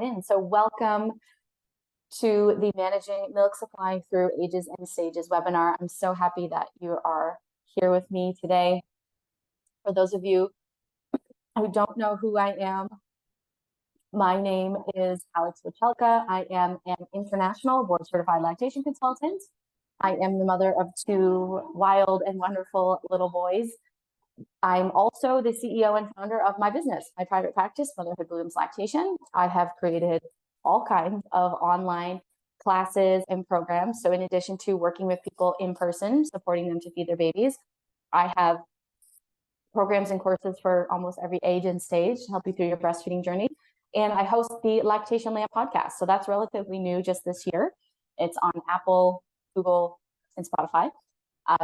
in. So welcome to the Managing Milk Supply Through Ages and Stages webinar. I'm so happy that you are here with me today. For those of you who don't know who I am, my name is Alex Wachelka. I am an international board-certified lactation consultant. I am the mother of 2 wild and wonderful little boys. I'm also the CEO and founder of my business, my private practice, Motherhood Blooms Lactation. I have created all kinds of online classes and programs. So in addition to working with people in person, supporting them to feed their babies, I have programs and courses for almost every age and stage to help you through your breastfeeding journey. And I host the Lactation Land podcast. So that's relatively new just this year. It's on Apple, Google, and Spotify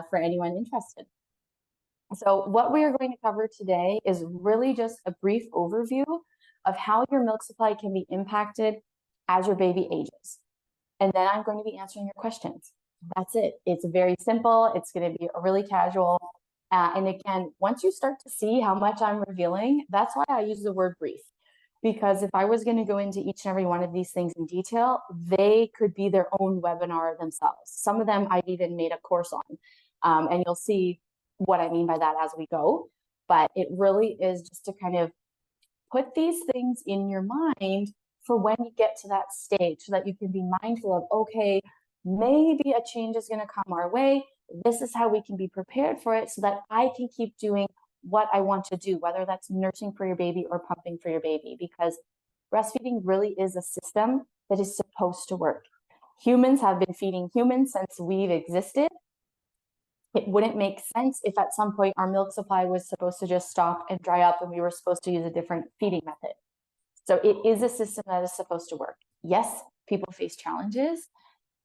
for anyone interested. So what we are going to cover today is really just a brief overview of how your milk supply can be impacted as your baby ages. And then I'm going to be answering your questions. That's it. It's very simple. It's going to be really casual. And again, once you start to see how much I'm revealing, that's why I use the word brief. Because if I was going to go into each and every one of these things in detail, they could be their own webinar themselves. Some of them I've even made a course on. And you'll see what I mean by that as we go. But it really is just to kind of put these things in your mind for when you get to that stage, so that you can be mindful of, okay, maybe a change is going to come our way. This is how we can be prepared for it so that I can keep doing what I want to do, whether that's nursing for your baby or pumping for your baby, because breastfeeding really is a system that is supposed to work. Humans have been feeding humans since we've existed. It wouldn't make sense if at some point our milk supply was supposed to just stop and dry up and we were supposed to use a different feeding method. So it is a system that is supposed to work. Yes, people face challenges,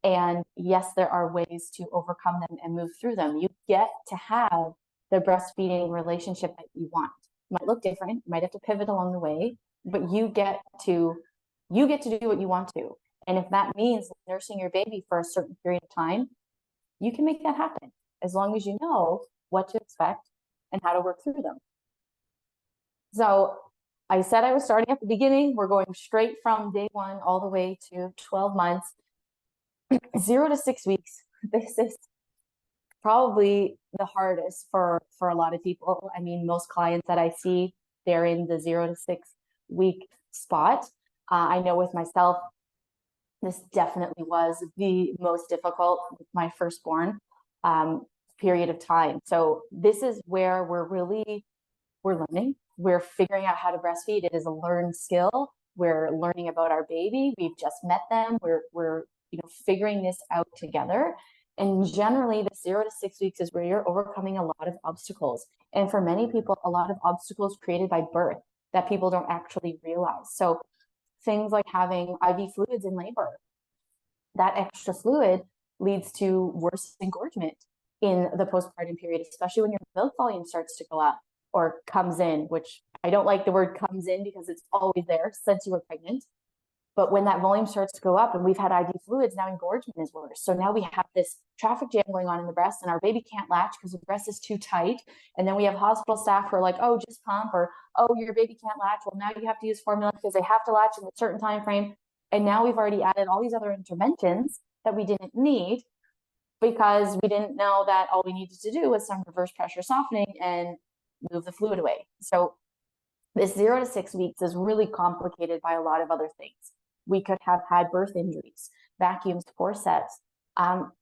and yes, there are ways to overcome them and move through them. You get to have the breastfeeding relationship that you want. It might look different, you might have to pivot along the way, but you get to do what you want to. And if that means nursing your baby for a certain period of time, you can make that happen, as long as you know what to expect and how to work through them. So I said I was starting at the beginning. We're going straight from day 1 all the way to 12 months, 0 to 6 weeks. This is probably the hardest for a lot of people. I mean, most clients that I see, they're in the 0 to 6 week spot. I know with myself, this definitely was the most difficult with my firstborn period of time. So this is where we're learning. We're figuring out how to breastfeed. It is a learned skill. We're learning about our baby. We've just met them. We're figuring this out together. And generally, the 0 to 6 weeks is where you're overcoming a lot of obstacles. And for many people, a lot of obstacles created by birth that people don't actually realize. So things like having IV fluids in labor, that extra fluid leads to worse engorgement in the postpartum period, especially when your milk volume starts to go up or comes in, which I don't like the word comes in because it's always there since you were pregnant. But when that volume starts to go up and we've had IV fluids, now engorgement is worse. So now we have this traffic jam going on in the breast and our baby can't latch because the breast is too tight. And then we have hospital staff who are like, oh, just pump, or, oh, your baby can't latch. Well, now you have to use formula because they have to latch in a certain time frame. And now we've already added all these other interventions that we didn't need because we didn't know that all we needed to do was some reverse pressure softening and move the fluid away. So this 0 to 6 weeks is really complicated by a lot of other things. We could have had birth injuries, vacuums, forceps.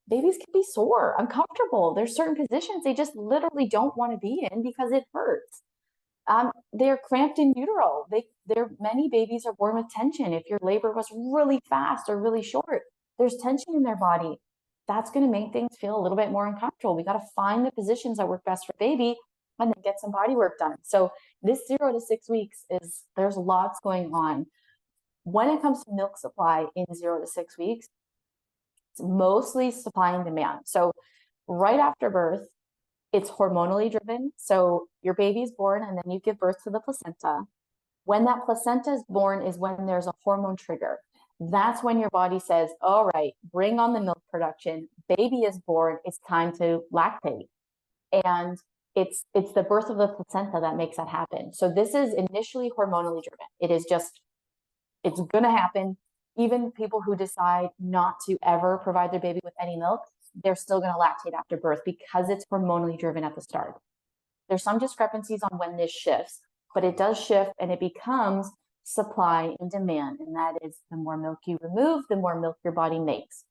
Babies can be sore, uncomfortable. There's certain positions they just literally don't want to be in because it hurts. They're cramped in utero. Many babies are born with tension. If your labor was really fast or really short, there's tension in their body. That's going to make things feel a little bit more uncomfortable. We got to find the positions that work best for baby and then get some body work done. So this 0 to 6 weeks there's lots going on. When it comes to milk supply in 0 to 6 weeks, it's mostly supply and demand. So right after birth, it's hormonally driven. So your baby's born and then you give birth to the placenta. When that placenta is born is when there's a hormone trigger. That's when your body says, all right, bring on the milk production. Baby is born. It's time to lactate. And it's the birth of the placenta that makes that happen. So this is initially hormonally driven. It is just It's going to happen. Even people who decide not to ever provide their baby with any milk, they're still going to lactate after birth because it's hormonally driven at the start. There's some discrepancies on when this shifts, but it does shift and it becomes supply and demand. And that is, the more milk you remove, the more milk your body makes.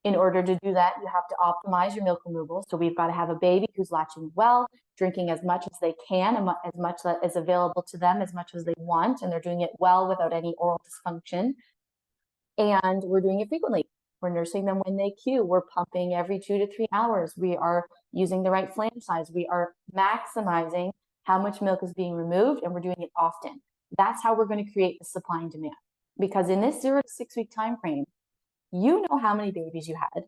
In order to do that, you have to optimize your milk removal. So we've got to have a baby who's latching well, drinking as much as they can, and as much that is available to them, as much as they want, and they're doing it well without any oral dysfunction. And we're doing it frequently. We're nursing them when they cue. We're pumping every 2 to 3 hours. We are using the right flange size. We are maximizing how much milk is being removed, and we're doing it often. That's how we're going to create the supply and demand. Because in this 0 to 6 week time frame, you know how many babies you had,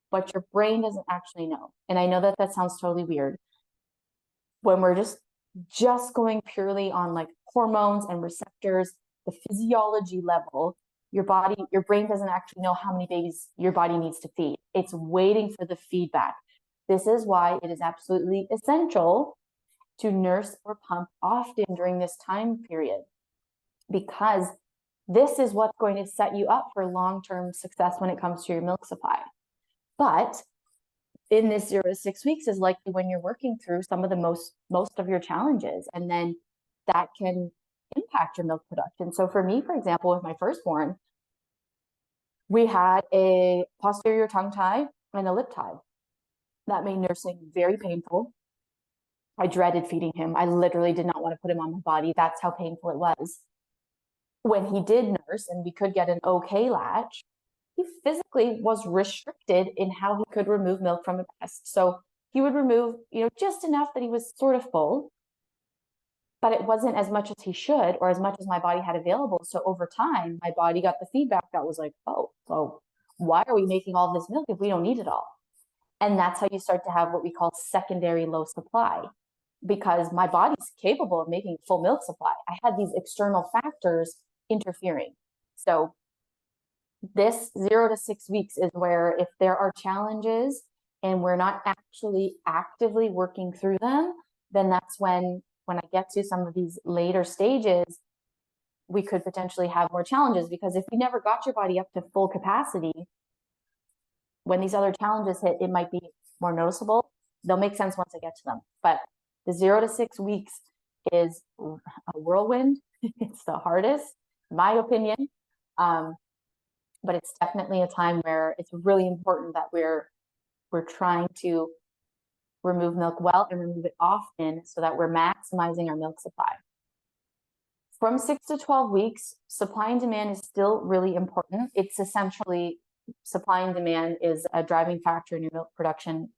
but your brain doesn't actually know. And I know that that sounds totally weird. When we're just going purely on like hormones and receptors, the physiology level, your brain doesn't actually know how many babies your body needs to feed. It's waiting for the feedback. This is why it is absolutely essential to nurse or pump often during this time period, because this is what's going to set you up for long-term success when it comes to your milk supply. But in this 0 to 6 weeks is likely when you're working through some of the most of your challenges, and then that can impact your milk production. So for me, for example, with my firstborn, we had a posterior tongue tie and a lip tie. That made nursing very painful. I dreaded feeding him. I literally did not want to put him on my body. That's how painful it was. When he did nurse and we could get an okay latch, he physically was restricted in how he could remove milk from a breast. So he would remove, just enough that he was sort of full, but it wasn't as much as he should or as much as my body had available. So over time, my body got the feedback that was like, oh, so why are we making all this milk if we don't need it all? And that's how you start to have what we call secondary low supply, because my body's capable of making full milk supply. I had these external factors interfering. So this 0 to 6 weeks is where, if there are challenges and we're not actually actively working through them, then that's when I get to some of these later stages, we could potentially have more challenges, because if you never got your body up to full capacity, when these other challenges hit, it might be more noticeable. They'll make sense once I get to them. But the 0 to 6 weeks is a whirlwind. It's the hardest, in my opinion. But it's definitely a time where it's really important that we're trying to remove milk well and remove it often so that we're maximizing our milk supply. From 6 to 12 weeks, supply and demand is still really important. It's essentially, supply and demand is a driving factor in your milk production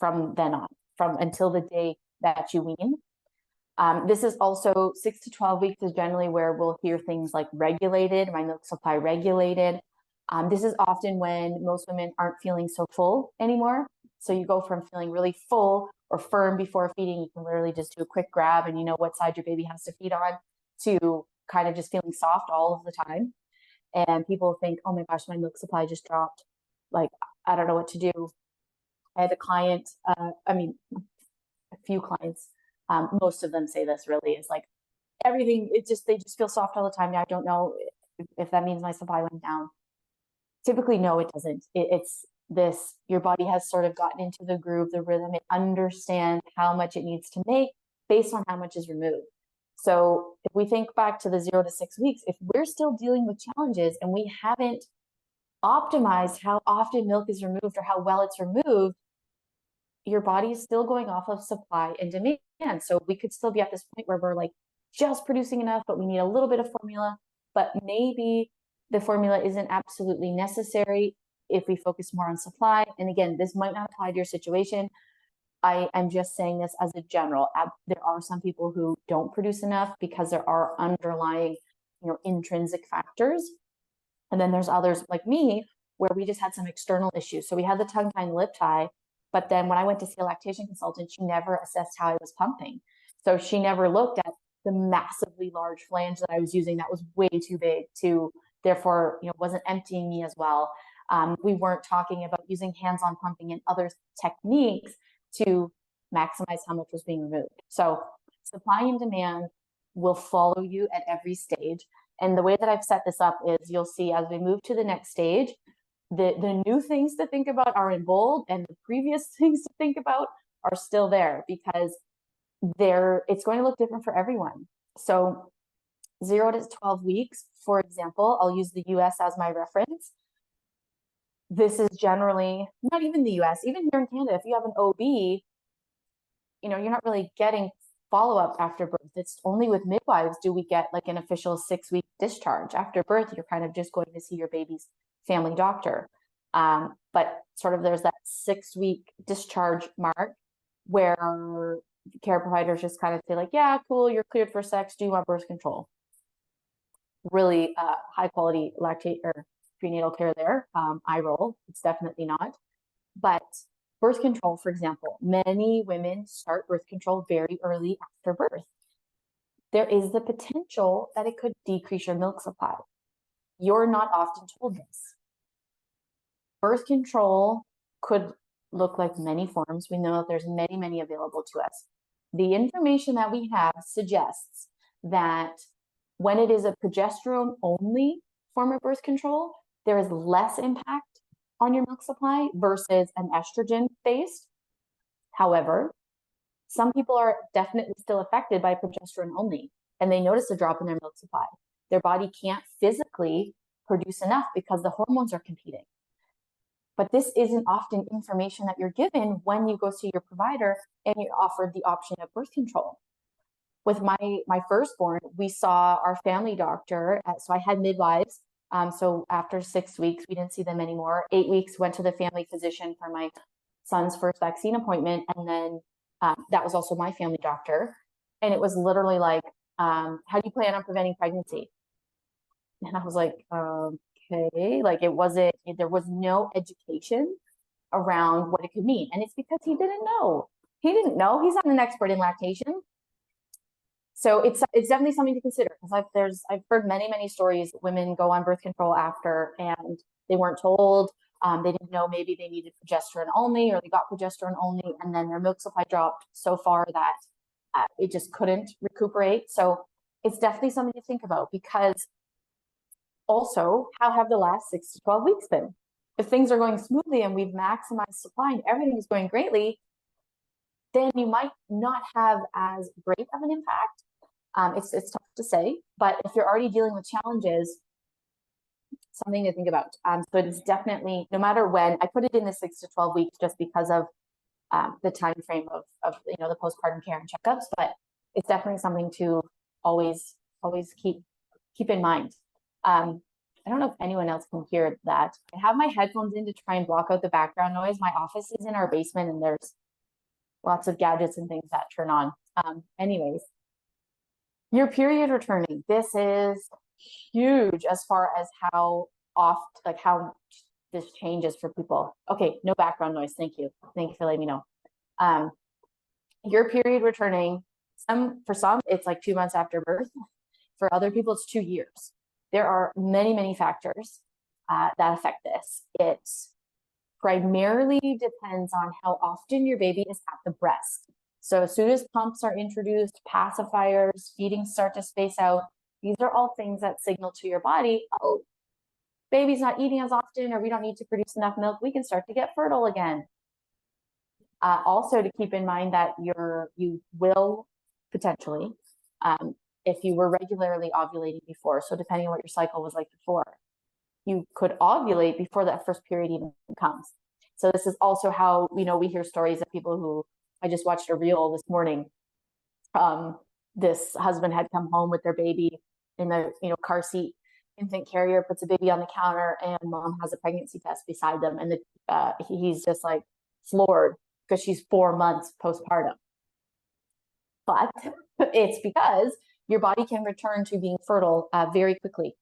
from then on, from until the day that you wean. This is also 6 to 12 weeks is generally where we'll hear things like regulated, my milk supply regulated. This is often when most women aren't feeling so full anymore. So you go from feeling really full or firm before feeding, you can literally just do a quick grab and you know what side your baby has to feed on, to kind of just feeling soft all of the time. And people think, oh my gosh, my milk supply just dropped. Like, I don't know what to do. I had a client, a few clients, most of them say this really, is like, everything, they just feel soft all the time. I don't know if that means my supply went down. Typically, no, it doesn't. It's this, your body has sort of gotten into the groove, the rhythm. It understands how much it needs to make based on how much is removed. So if we think back to the 0 to 6 weeks, if we're still dealing with challenges and we haven't optimized how often milk is removed or how well it's removed, your body is still going off of supply and demand. So we could still be at this point where we're like just producing enough, but we need a little bit of formula, but maybe the formula isn't absolutely necessary if we focus more on supply. And again, this might not apply to your situation. I am just saying this as a general. There are some people who don't produce enough because there are underlying, intrinsic factors. And then there's others like me where we just had some external issues. So we had the tongue tie and lip tie, but then when I went to see a lactation consultant, she never assessed how I was pumping. So she never looked at the massively large flange that I was using that was way too big to, therefore, wasn't emptying me as well. We weren't talking about using hands-on pumping and other techniques to maximize how much was being removed. So supply and demand will follow you at every stage. And the way that I've set this up is you'll see as we move to the next stage, the new things to think about are in bold, and the previous things to think about are still there, because it's going to look different for everyone. So 0 to 12 weeks, for example, I'll use the US as my reference. This is generally, not even the US, even here in Canada, if you have an OB, you're not really getting follow-up after birth. It's only with midwives do we get like an official 6-week discharge. After birth, you're kind of just going to see your baby's family doctor. But sort of there's that 6-week discharge mark where care providers just kind of say like, yeah, cool, you're cleared for sex. Do you want birth control? Really high quality lactate or prenatal care there. Eye roll, it's definitely not. But birth control, for example, many women start birth control very early after birth. There is the potential that it could decrease your milk supply. You're not often told this. Birth control could look like many forms. We know that there's many, many available to us. The information that we have suggests that when it is a progesterone-only form of birth control, there is less impact on your milk supply versus an estrogen-based. However, some people are definitely still affected by progesterone only, and they notice a drop in their milk supply. Their body can't physically produce enough because the hormones are competing. But this isn't often information that you're given when you go see your provider and you're offered the option of birth control. With my firstborn, we saw our family doctor. So I had midwives. So after 6 weeks, we didn't see them anymore. 8 weeks, went to the family physician for my son's first vaccine appointment. And then that was also my family doctor. And it was literally like, how do you plan on preventing pregnancy? And I was like, okay, like there was no education around what it could mean. And it's because he didn't know. He didn't know. He's not an expert in lactation. So it's definitely something to consider, because I've heard many stories. Women go on birth control after and they weren't told. They didn't know maybe they needed progesterone only, or they got progesterone only, and then their milk supply dropped so far that it just couldn't recuperate. So it's definitely something to think about, because also, how have the last 6 to 12 weeks been? If things are going smoothly and we've maximized supply and everything is going greatly, then you might not have as great of an impact. It's tough to say, but if you're already dealing with challenges, something to think about. So it's definitely, no matter when, I put it in the 6 to 12 weeks just because of the time frame of the postpartum care and checkups, but it's definitely something to always keep in mind. I don't know if anyone else can hear that. I have my headphones in to try and block out the background noise. My office is in our basement and there's lots of gadgets and things that turn on. Anyways, your period returning. This is huge as far as how this changes for people. Okay, no background noise. Thank you. Thank you for letting me know. Your period returning, for some, it's like 2 months after birth. For other people, it's 2 years. There are many factors that affect this. It primarily depends on how often your baby is at the breast. So as soon as pumps are introduced, pacifiers, feedings start to space out, these are all things that signal to your body, oh, baby's not eating as often, or we don't need to produce enough milk, we can start to get fertile again. Also to keep in mind that you will potentially, if you were regularly ovulating before, so depending on what your cycle was like before, you could ovulate before that first period even comes. So this is also how, we hear stories of people who, I just watched a reel this morning. This husband had come home with their baby in the car seat, infant carrier, puts a baby on the counter, and mom has a pregnancy test beside them, and he's just like floored because she's 4 months postpartum. But it's because your body can return to being fertile very quickly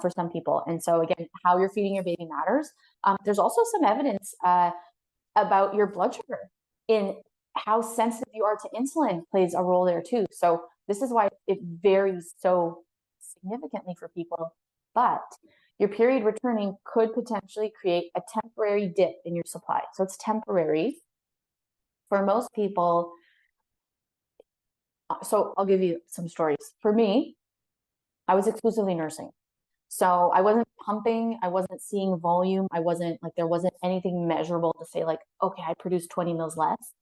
for some people. And so again, how you're feeding your baby matters. There's also some evidence about your blood sugar in how sensitive you are to insulin plays a role there too. So this is why it varies so significantly for people. But your period returning could potentially create a temporary dip in your supply. So it's temporary. For most people, so I'll give you some stories. For me, I was exclusively nursing. So I wasn't pumping, I wasn't seeing volume, I wasn't like, there wasn't anything measurable to say like, okay, I produced 20 mils less.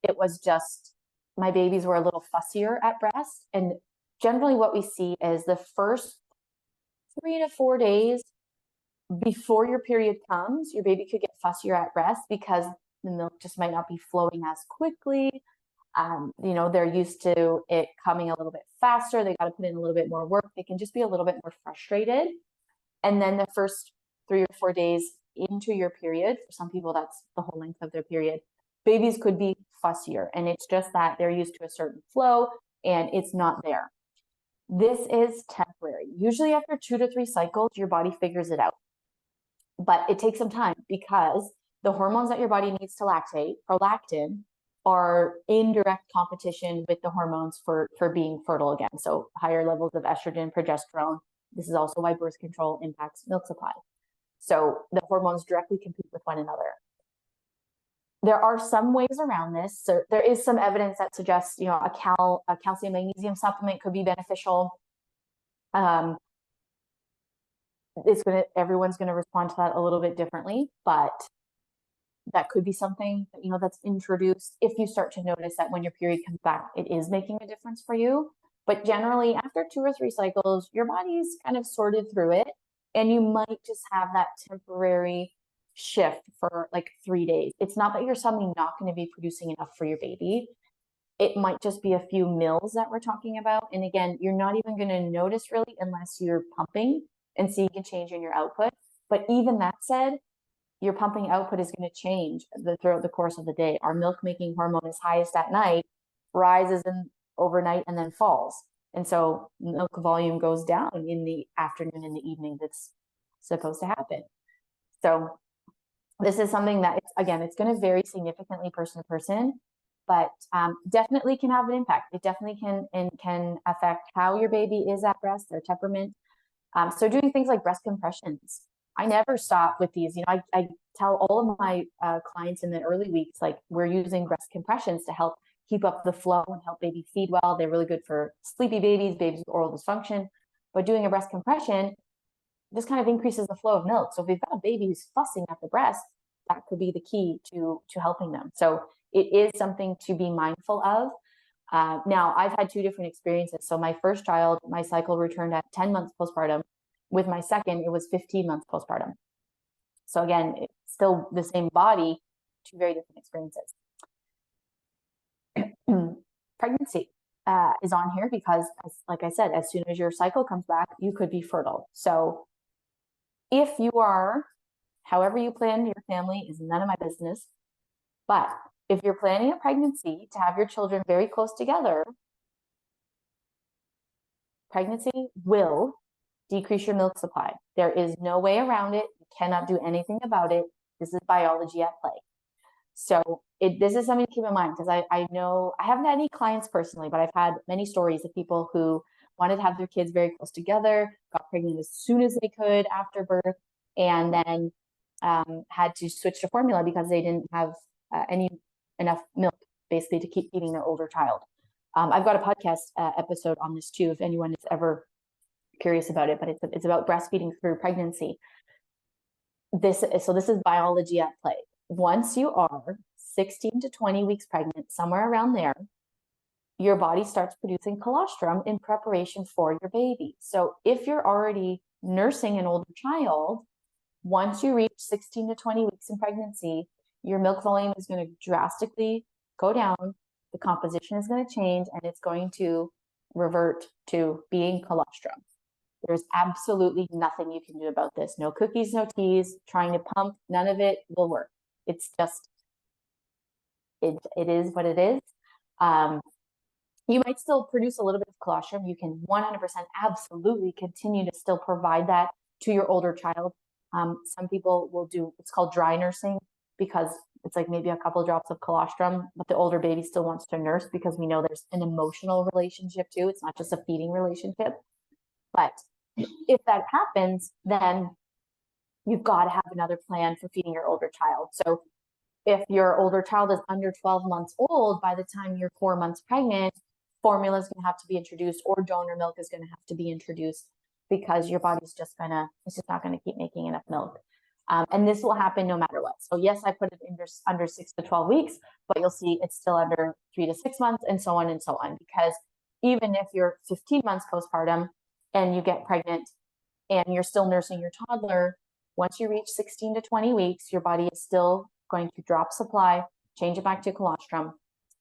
It was just my babies were a little fussier at breast. And generally what we see is the first 3 to 4 days before your period comes, your baby could get fussier at breast because the milk just might not be flowing as quickly. They're used to it coming a little bit faster. They got to put in a little bit more work. They can just be a little bit more frustrated. And then the first 3 or 4 days into your period, for some people, that's the whole length of their period, babies could be fussier. And it's just that they're used to a certain flow and it's not there. This is temporary. Usually after 2 to 3 cycles, your body figures it out. But it takes some time because the hormones that your body needs to lactate, prolactin, are in direct competition with the hormones for being fertile again. So higher levels of estrogen, progesterone. This is also why birth control impacts milk supply. So the hormones directly compete with one another. There are some ways around this. So there is some evidence that suggests, a calcium magnesium supplement could be beneficial. Everyone's going to respond to that a little bit differently, but that could be something that, that's introduced if you start to notice that when your period comes back, it is making a difference for you. But generally, after 2 or 3 cycles, your body's kind of sorted through it, and you might just have that temporary shift for like 3 days. It's not that you're suddenly not going to be producing enough for your baby. It might just be a few mils that we're talking about. And again, you're not even going to notice really unless you're pumping and seeing a change in your output. But even that said, your pumping output is going to change throughout the course of the day. Our milk-making hormone is highest at night, rises overnight, and then falls. And so milk volume goes down in the afternoon and the evening. That's supposed to happen. So this is something that, it's going to vary significantly person to person, but definitely can have an impact. It definitely can affect how your baby is at breast, their temperament. So doing things like breast compressions. I never stop with these. I tell all of my clients in the early weeks, like, we're using breast compressions to help keep up the flow and help baby feed well. They're really good for sleepy babies with oral dysfunction. But doing a breast compression just kind of increases the flow of milk. So if we've got a baby who's fussing at the breast, that could be the key to helping them. So it is something to be mindful of. Now, I've had 2 different experiences. So my first child, my cycle returned at 10 months postpartum. With my second, it was 15 months postpartum. So again, it's still the same body, 2 very different experiences. Pregnancy is on here because, like I said, as soon as your cycle comes back, you could be fertile. So if you are, however you plan your family is none of my business, but if you're planning a pregnancy to have your children very close together, pregnancy will decrease your milk supply. There is no way around it. You cannot do anything about it. This is biology at play. So this is something to keep in mind, because I know I haven't had any clients personally, but I've had many stories of people who wanted to have their kids very close together, got pregnant as soon as they could after birth, and then had to switch to formula because they didn't have enough milk basically to keep feeding their older child. I've got a podcast episode on this too, if anyone is ever curious about it, but it's about breastfeeding through pregnancy. This is biology at play. Once you are 16 to 20 weeks pregnant, somewhere around there, your body starts producing colostrum in preparation for your baby. So if you're already nursing an older child, once you reach 16 to 20 weeks in pregnancy, your milk volume is going to drastically go down. The composition is going to change, and it's going to revert to being colostrum. There's absolutely nothing you can do about this. No cookies, no teas, trying to pump, none of it will work. It's just, it is what it is. You might still produce a little bit of colostrum. You can 100% absolutely continue to still provide that to your older child. Some people will do, it's called dry nursing, because it's like maybe a couple of drops of colostrum, but the older baby still wants to nurse, because we know there's an emotional relationship too. It's not just a feeding relationship. But if that happens, then you've got to have another plan for feeding your older child. So if your older child is under 12 months old by the time you're 4 months pregnant, formula is going to have to be introduced, or donor milk is going to have to be introduced, because your body's just it's just not going to keep making enough milk. And this will happen no matter what. So yes, I put it under 6 to 12 weeks, but you'll see it's still under 3 to 6 months, and so on and so on. Because even if you're 15 months postpartum and you get pregnant and you're still nursing your toddler, once you reach 16 to 20 weeks, your body is still going to drop supply, change it back to colostrum.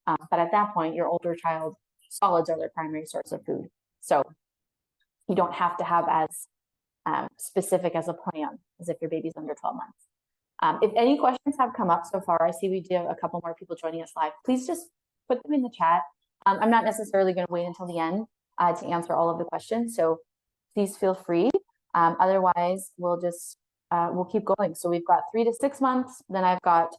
But at that point, your older child, solids are their primary source of food. So you don't have to have as specific as a plan as if your baby's under 12 months. If any questions have come up so far, I see we do have a couple more people joining us live. Please just put them in the chat. I'm not necessarily going to wait until the end to answer all of the questions, so please feel free. Otherwise, we'll keep going. So we've got 3 to 6 months, then I've got,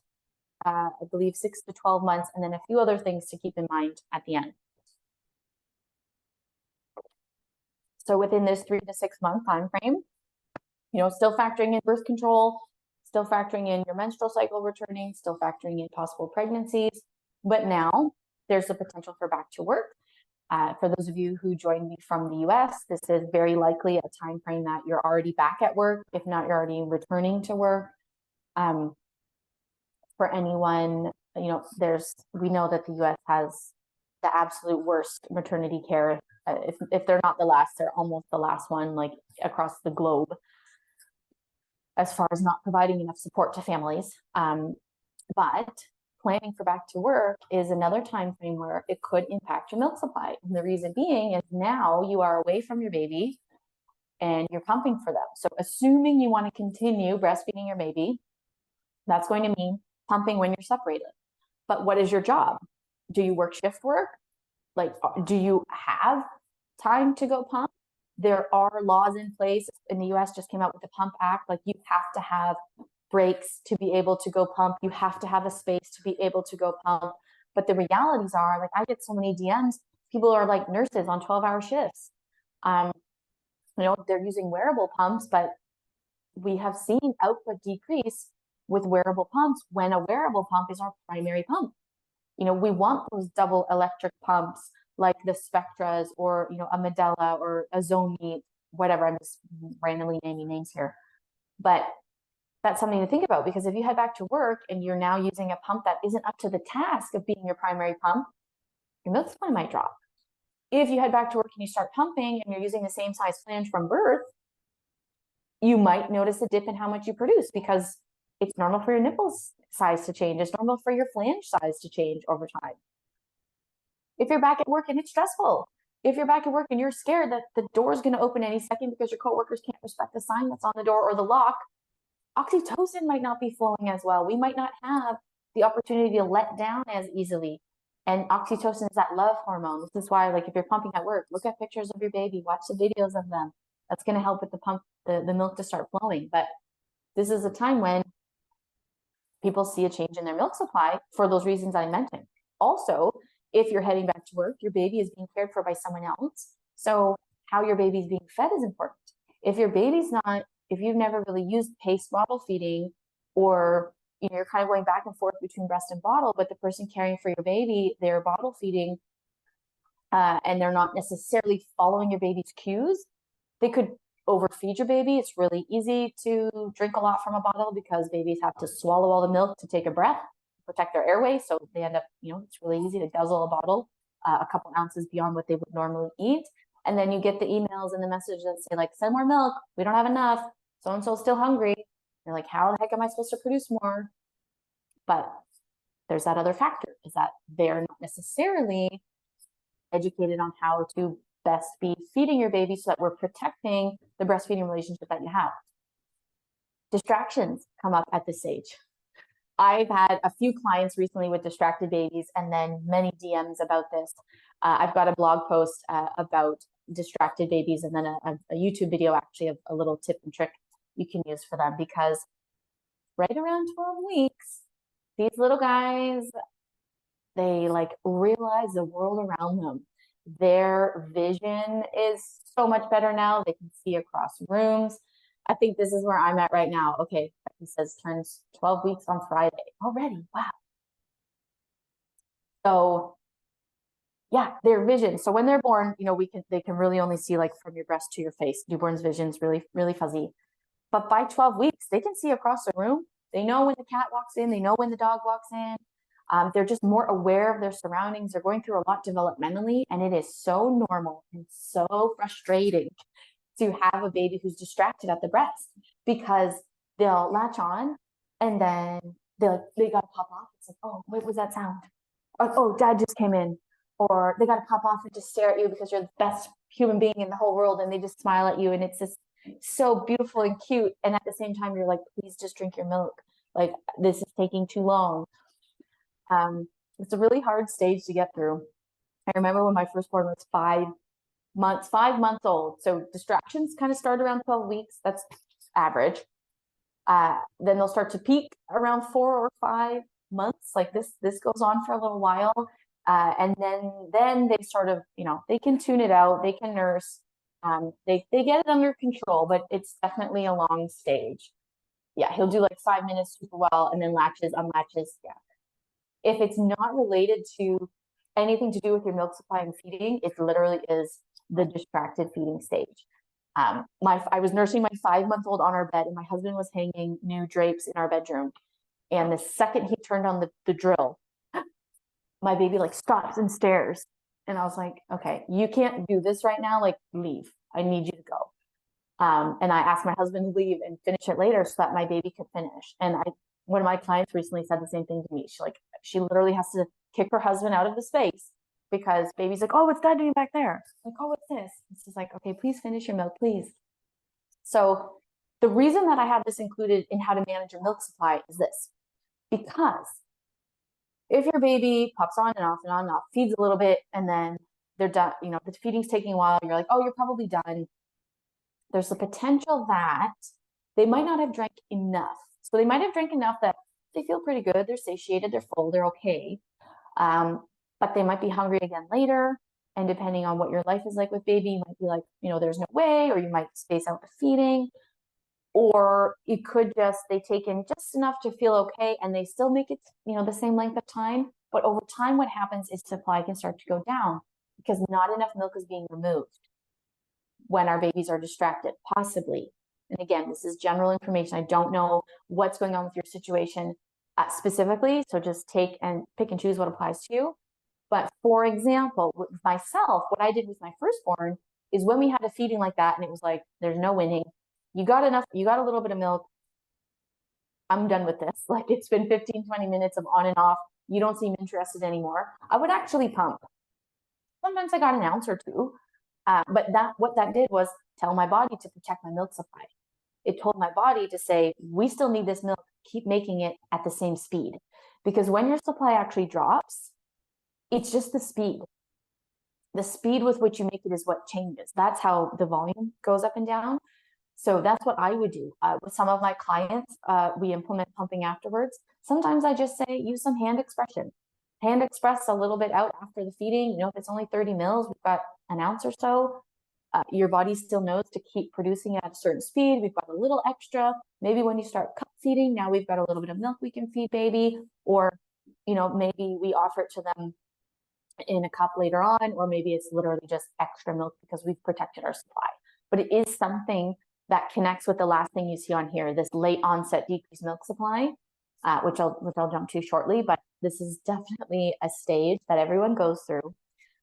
I believe, 6 to 12 months, and then a few other things to keep in mind at the end. So within this 3 to 6 month time frame, still factoring in birth control, still factoring in your menstrual cycle returning, still factoring in possible pregnancies, but now there's the potential for back to work. For those of you who joined me from the US, this is very likely a time frame that you're already back at work, if not you're already returning to work. For anyone, we know that the US has the absolute worst maternity care. If they're not the last, they're almost the last one, like across the globe, as far as not providing enough support to families. But planning for back to work is another time frame where it could impact your milk supply. And the reason being is now you are away from your baby and you're pumping for them. So assuming you want to continue breastfeeding your baby, that's going to mean pumping when you're separated. But what is your job? Do you work shift work? Like, do you have time to go pump? There are laws in place. In the US just came out with the Pump Act. Like, you have to have breaks to be able to go pump. You have to have a space to be able to go pump. But the realities are, like, I get so many DMs. People are like nurses on 12-hour shifts. They're using wearable pumps, but we have seen output decrease with wearable pumps when a wearable pump is our primary pump. We want those double electric pumps like the Spectras, or, a Medela or a Zomi, whatever. I'm just randomly naming names here. But that's something to think about, because if you head back to work and you're now using a pump that isn't up to the task of being your primary pump, your milk supply might drop. If you head back to work and you start pumping and you're using the same size flange from birth, you might notice a dip in how much you produce, because it's normal for your nipples size to change. It's normal for your flange size to change over time. If you're back at work and it's stressful, if you're back at work and you're scared that the door is going to open any second because your coworkers can't respect the sign that's on the door or the lock, oxytocin might not be flowing as well. We might not have the opportunity to let down as easily. And oxytocin is that love hormone. This is why, like, if you're pumping at work, look at pictures of your baby, watch the videos of them. That's going to help with the milk to start flowing. But this is a time when people see a change in their milk supply for those reasons I mentioned. Also, if you're heading back to work, your baby is being cared for by someone else. So how your baby's being fed is important. If you've never really used paced bottle feeding, or you're kind of going back and forth between breast and bottle, but the person caring for your baby, they're bottle feeding, and they're not necessarily following your baby's cues, they could overfeed your baby. It's really easy to drink a lot from a bottle because babies have to swallow all the milk to take a breath, protect their airway. So they end up, it's really easy to guzzle a bottle a couple ounces beyond what they would normally eat. And then you get the emails and the message that say, like, send more milk. We don't have enough. So-and-so's still hungry. You're like, how the heck am I supposed to produce more? But there's that other factor, is that they're not necessarily educated on how to best be feeding your baby so that we're protecting the breastfeeding relationship that you have. Distractions come up at this stage. I've had a few clients recently with distracted babies, and then many DMs about this. I've got a blog post about distracted babies, and then a YouTube video actually of a little tip and trick you can use for them, because right around 12 weeks, these little guys, they like realize the world around them. Their vision is so much better now. They can see across rooms. I think this is where I'm at right now. Okay, he says turns 12 weeks on Friday already. Wow. So Yeah, their vision. So when they're born, they can really only see like from your breast to your face. Newborn's vision's really, really fuzzy. But by 12 weeks, they can see across the room. They know when the cat walks in, they know when the dog walks in. They're just more aware of their surroundings. They're going through a lot developmentally, and it is so normal and so frustrating to have a baby who's distracted at the breast, because they'll latch on and then they gotta pop off. It's like, oh, what was that sound? Or, oh, dad just came in. Or they gotta pop off and just stare at you because you're the best human being in the whole world, and they just smile at you, and it's just so beautiful and cute. And at the same time, you're like, please just drink your milk. Like, this is taking too long. It's a really hard stage to get through. I remember when my firstborn was 5 months old. So distractions kind of start around 12 weeks. That's average. Then they'll start to peak around 4 or 5 months. Like this goes on for a little while. And then they sort of, they can tune it out. They can nurse. They get it under control, but it's definitely a long stage. Yeah, he'll do like 5 minutes super well, and then latches, unlatches. Yeah. If it's not related to anything to do with your milk supply and feeding, it literally is the distracted feeding stage. I was nursing my 5-month-old on our bed, and my husband was hanging new drapes in our bedroom. And the second he turned on the drill, my baby like stops and stares. And I was like, okay, you can't do this right now. Like, leave. I need you to go. And I asked my husband to leave and finish it later so that my baby could finish. And one of my clients recently said the same thing to me. She literally has to kick her husband out of the space because baby's like, oh, what's dad doing back there? Like, oh, what's this? It's just like, okay, please finish your milk, please. So the reason that I have this included in how to manage your milk supply is this, because if your baby pops on and off, feeds a little bit, and then they're done, the feeding's taking a while, and you're like, oh, you're probably done. There's the potential that they might not have drank enough. So they might have drank enough that they feel pretty good. They're satiated, they're full, they're okay. But they might be hungry again later. And depending on what your life is like with baby, you might be like, there's no way, or you might space out the feeding. Or it could they take in just enough to feel okay, and they still make it, the same length of time. But over time, what happens is supply can start to go down because not enough milk is being removed when our babies are distracted, possibly. And again, this is general information. I don't know what's going on with your situation specifically, so just pick and choose what applies to you. But for example, with myself, what I did with my firstborn is when we had a feeding like that, and it was like, there's no winning. You got enough, you got a little bit of milk. I'm done with this. Like, it's been 15, 20 minutes of on and off. You don't seem interested anymore. I would actually pump. Sometimes I got an ounce or two. But what that did was tell my body to protect my milk supply. It told my body to say, we still need this milk, keep making it at the same speed. Because when your supply actually drops, it's just the speed. The speed with which you make it is what changes. That's how the volume goes up and down. So that's what I would do. With some of my clients, we implement pumping afterwards. Sometimes I just say, use some hand expression. Hand express a little bit out after the feeding. If it's only 30 mils, we've got an ounce or so. Your body still knows to keep producing at a certain speed. We've got a little extra. Maybe when you start cup feeding, now we've got a little bit of milk we can feed baby. Or, maybe we offer it to them in a cup later on, or maybe it's literally just extra milk because we've protected our supply. But it is something that connects with the last thing you see on here, this late onset decreased milk supply, which I'll jump to shortly. But this is definitely a stage that everyone goes through.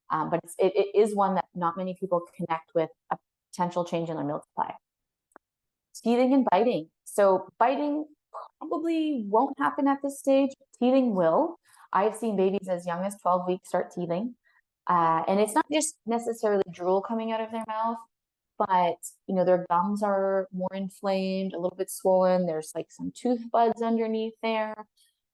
But it is one that not many people connect with a potential change in their milk supply. Teething and biting. So biting probably won't happen at this stage. Teething will. I've seen babies as young as 12 weeks start teething. And it's not just necessarily drool coming out of their mouth, but their gums are more inflamed, a little bit swollen. There's like some tooth buds underneath there.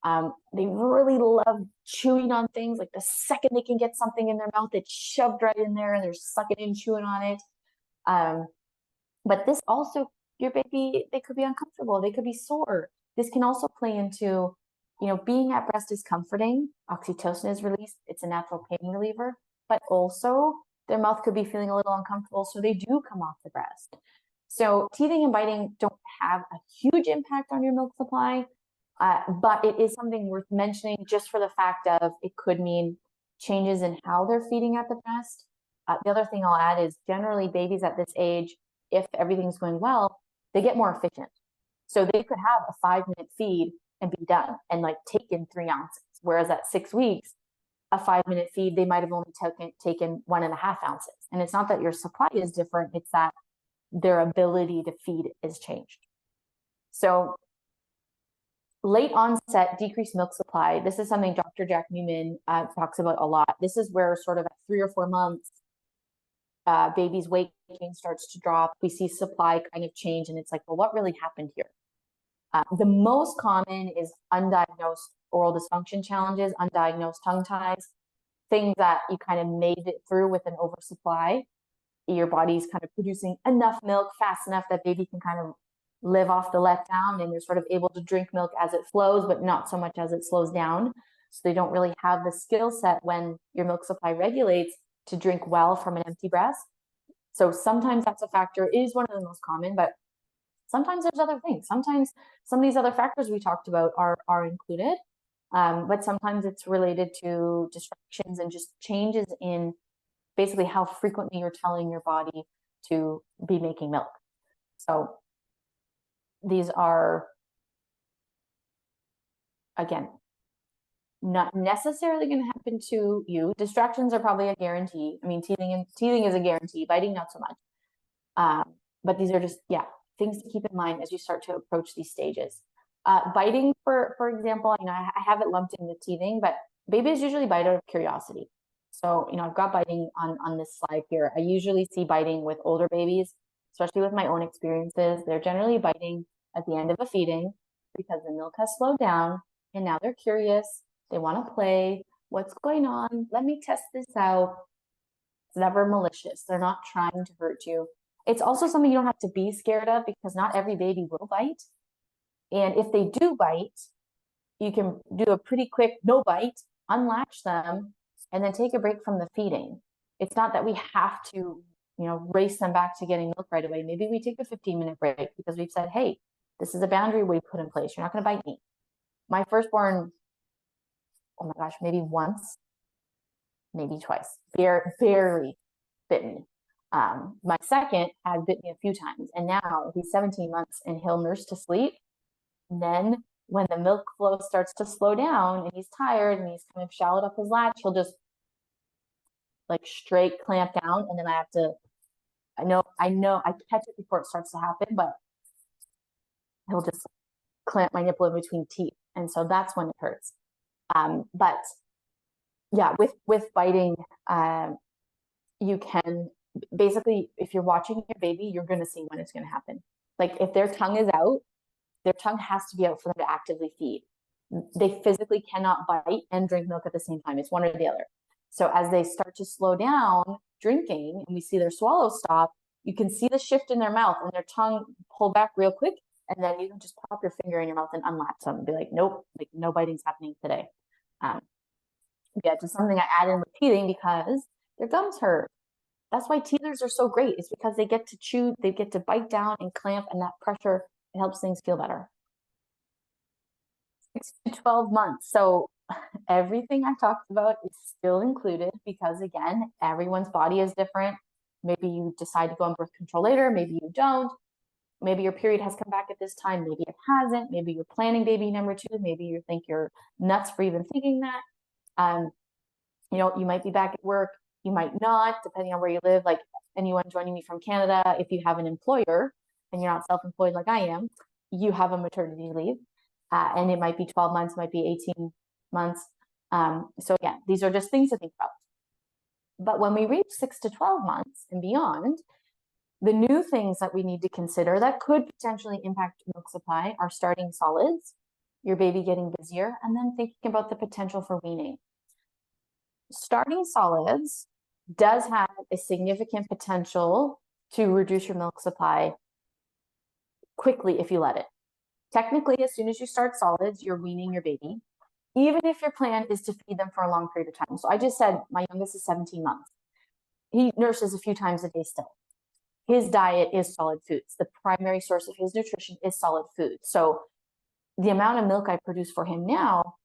They really love chewing on things. Like the second they can get something in their mouth, it's shoved right in there and they're sucking in, chewing on it. But this also, your baby, they could be uncomfortable. They could be sore. This can also play into, being at breast is comforting. Oxytocin is released. It's a natural pain reliever, but also their mouth could be feeling a little uncomfortable. So they do come off the breast. So teething and biting don't have a huge impact on your milk supply. But it is something worth mentioning just for the fact of it could mean changes in how they're feeding at the breast. The other thing I'll add is generally babies at this age, if everything's going well, they get more efficient. So they could have a 5-minute feed and be done and like take in 3 ounces. Whereas at 6 weeks, a 5-minute feed, they might have only taken 1.5 ounces. And it's not that your supply is different, it's that their ability to feed is changed. So late onset decreased milk supply, this is something Dr. Jack Newman talks about a lot. This is where sort of at 3 or 4 months, baby's weight gain starts to drop. We see supply kind of change, and it's like, well, what really happened here? The most common is undiagnosed oral dysfunction challenges, undiagnosed tongue ties, things that you kind of made it through with an oversupply. Your body's kind of producing enough milk fast enough that baby can kind of live off the letdown, and they're sort of able to drink milk as it flows, but not so much as it slows down. So they don't really have the skill set when your milk supply regulates to drink well from an empty breast. So sometimes that's a factor, it is one of the most common, but sometimes there's other things. Sometimes some of these other factors we talked about are included, but sometimes it's related to distractions and just changes in basically how frequently you're telling your body to be making milk. So these are, again, not necessarily going to happen to you. Distractions are probably a guarantee. I mean, teething is a guarantee, biting not so much. But these are just, things to keep in mind as you start to approach these stages. Biting, for example, I have it lumped in with teething, but babies usually bite out of curiosity. So, I've got biting on this slide here. I usually see biting with older babies, especially with my own experiences. They're generally biting at the end of a feeding because the milk has slowed down and now they're curious. They want to play. What's going on? Let me test this out. It's never malicious. They're not trying to hurt you. It's also something you don't have to be scared of because not every baby will bite. And if they do bite, you can do a pretty quick no bite, unlatch them, and then take a break from the feeding. It's not that we have to, race them back to getting milk right away. Maybe we take a 15-minute break because we've said, hey, this is a boundary we put in place. You're not going to bite me. My firstborn, oh my gosh, maybe once, maybe twice, barely bit me. My second had bit me a few times, and now he's 17 months and he'll nurse to sleep. And then when the milk flow starts to slow down and he's tired and he's kind of shallowed up his latch, he'll just like straight clamp down, and then I have to, I know I catch it before it starts to happen, but he'll just clamp my nipple in between teeth. And so that's when it hurts. But yeah, with biting, you can basically, if you're watching your baby, you're going to see when it's going to happen. Like if their tongue is out, their tongue has to be out for them to actively feed. They physically cannot bite and drink milk at the same time. It's one or the other. So as they start to slow down drinking and we see their swallow stop, you can see the shift in their mouth and their tongue pull back real quick. And then you can just pop your finger in your mouth and unlatch them and be like, nope, like no biting's happening today. Just something I add in with teething because their gums hurt. That's why teethers are so great. It's because they get to chew, they get to bite down and clamp, and that pressure, it helps things feel better. 6 to 12 months. So everything I talked about is still included because, again, everyone's body is different. Maybe you decide to go on birth control later. Maybe you don't. Maybe your period has come back at this time. Maybe it hasn't. Maybe you're planning baby number 2. Maybe you think you're nuts for even thinking that. You might be back at work. You might not, depending on where you live. Like anyone joining me from Canada, if you have an employer and you're not self-employed like I am, you have a maternity leave. And it might be 12 months, might be 18 months. So again, these are just things to think about. But when we reach 6 to 12 months and beyond, the new things that we need to consider that could potentially impact milk supply are starting solids, your baby getting busier, and then thinking about the potential for weaning. Starting solids does have a significant potential to reduce your milk supply quickly if you let it. Technically, as soon as you start solids, you're weaning your baby, even if your plan is to feed them for a long period of time. So I just said my youngest is 17 months. He nurses a few times a day still. His diet is solid foods. The primary source of his nutrition is solid food. So the amount of milk I produce for him now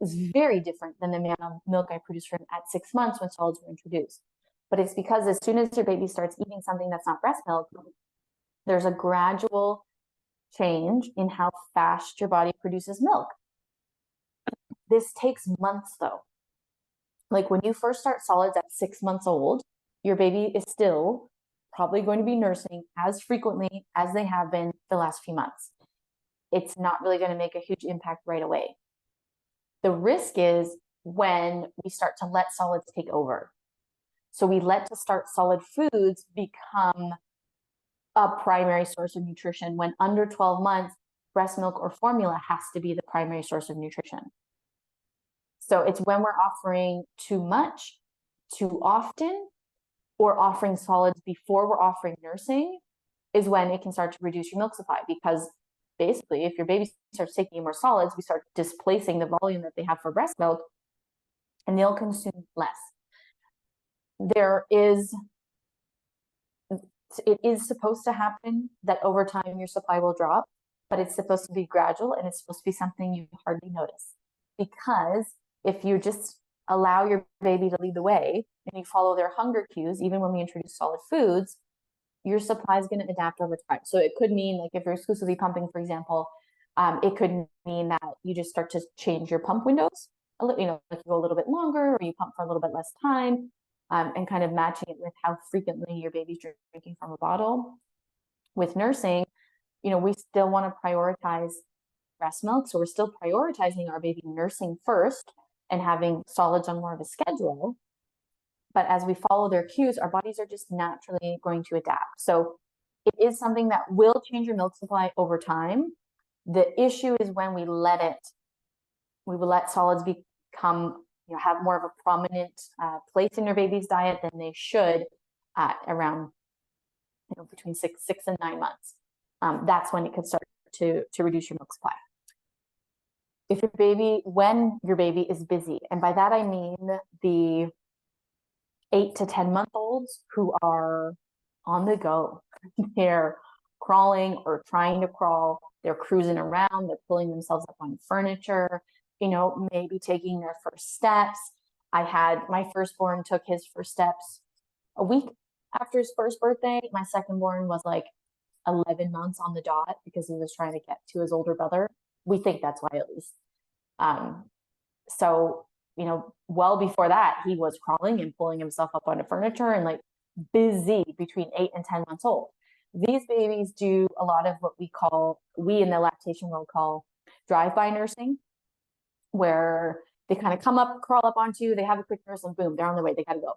is very different than the amount of milk I produce from at 6 months when solids were introduced. But it's because as soon as your baby starts eating something that's not breast milk, there's a gradual change in how fast your body produces milk. This takes months though. Like when you first start solids at 6 months old, your baby is still probably going to be nursing as frequently as they have been the last few months. It's not really going to make a huge impact right away. The risk is when we start to let solids take over. So we let to start solid foods become a primary source of nutrition when under 12 months, breast milk or formula has to be the primary source of nutrition. So it's when we're offering too much, too often, or offering solids before we're offering nursing is when it can start to reduce your milk supply, because basically if your baby starts taking more solids, we start displacing the volume that they have for breast milk and they'll consume less. It is supposed to happen that over time your supply will drop, but it's supposed to be gradual and it's supposed to be something you hardly notice. Because if you just allow your baby to lead the way and you follow their hunger cues, even when we introduce solid foods, your supply is going to adapt over time. So it could mean, like if you're exclusively pumping, for example, it could mean that you just start to change your pump windows a little, like you go a little bit longer or you pump for a little bit less time, and kind of matching it with how frequently your baby's drinking from a bottle. With nursing, we still want to prioritize breast milk. So we're still prioritizing our baby nursing first and having solids on more of a schedule. But as we follow their cues, our bodies are just naturally going to adapt. So it is something that will change your milk supply over time. The issue is when we let solids become, have more of a prominent place in your baby's diet than they should around, between six and 9 months. That's when it could start to reduce your milk supply. When your baby is busy, and by that I mean the 8 to 10 month olds who are on the go, they're crawling or trying to crawl, they're cruising around, they're pulling themselves up on furniture, maybe taking their first steps. I had my firstborn took his first steps a week after his first birthday. My secondborn was like 11 months on the dot because he was trying to get to his older brother. We think that's why, at least. So, well before that, he was crawling and pulling himself up onto furniture and like busy between 8 and 10 months old. These babies do a lot of what we in the lactation world call drive-by nursing, where they kind of come up, crawl up onto you, they have a quick nurse and boom, they're on their way, they got to go.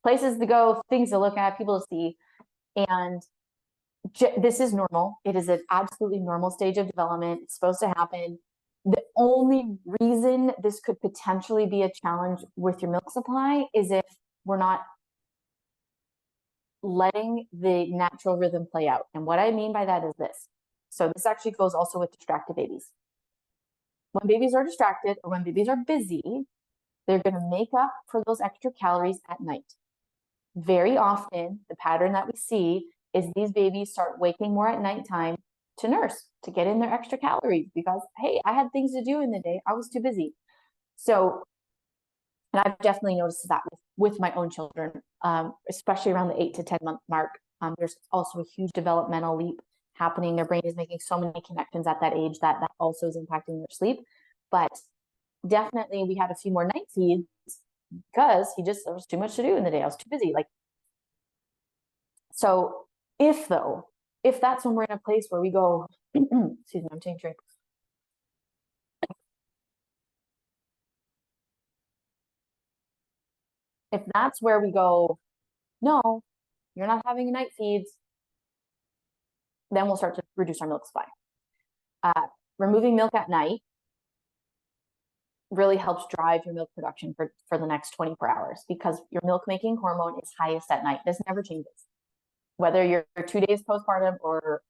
Places to go, things to look at, people to see. And this is normal. It is an absolutely normal stage of development. It's supposed to happen. The only reason this could potentially be a challenge with your milk supply is if we're not letting the natural rhythm play out. And what I mean by that is this. So this actually goes also with distracted babies. When babies are distracted or when babies are busy, they're going to make up for those extra calories at night. Very often, the pattern that we see is these babies start waking more at nighttime to nurse, to get in their extra calories because, hey, I had things to do in the day. I was too busy. So, and I've definitely noticed that with my own children, especially around the 8 to 10 month mark. There's also a huge developmental leap happening. Their brain is making so many connections at that age that also is impacting their sleep. But definitely we had a few more night feeds because there was too much to do in the day. I was too busy. So if that's when we're in a place where we go, excuse me, I'm taking a drink. If that's where we go, no, you're not having night feeds, then we'll start to reduce our milk supply. Removing milk at night really helps drive your milk production for the next 24 hours because your milk making hormone is highest at night. This never changes. Whether you're 2 days postpartum or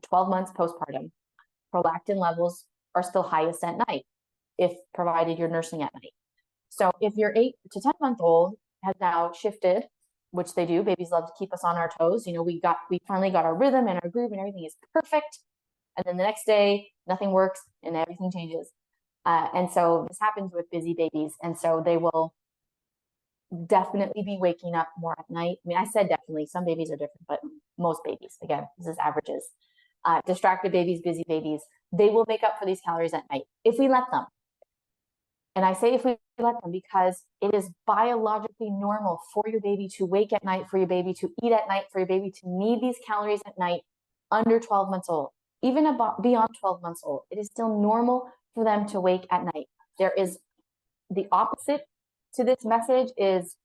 12 months postpartum, prolactin levels are still highest at night if provided you're nursing at night. So if your 8 to 10 month old has now shifted, which they do, babies love to keep us on our toes. We finally got our rhythm and our groove and everything is perfect. And then the next day, nothing works and everything changes. And so this happens with busy babies. And so they will definitely be waking up more at night. I mean, I said definitely, some babies are different, but most babies, again, this is averages. Distracted babies, busy babies, they will make up for these calories at night if we let them. And I say if we let them because it is biologically normal for your baby to wake at night, for your baby to eat at night, for your baby to need these calories at night under 12 months old. Even beyond 12 months old, it is still normal for them to wake at night. There is the opposite to this message is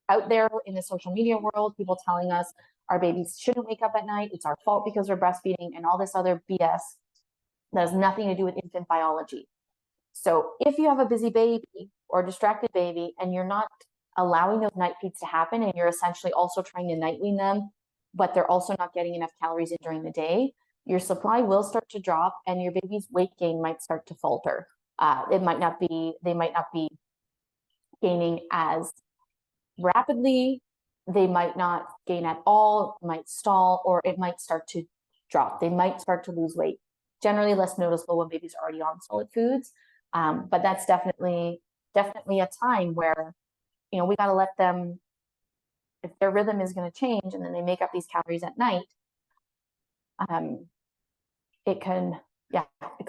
out there in the social media world, people telling us our babies shouldn't wake up at night. It's our fault because we're breastfeeding and all this other BS that has nothing to do with infant biology. So if you have a busy baby or a distracted baby and you're not allowing those night feeds to happen and you're essentially also trying to night wean them, but they're also not getting enough calories in during the day, your supply will start to drop and your baby's weight gain might start to falter. They might not be gaining as rapidly, they might not gain at all, might stall, or it might start to drop. They might start to lose weight. Generally less noticeable when babies are already on solid foods. But that's definitely a time where, you know, we got to let them, if their rhythm is going to change and then they make up these calories at night, it can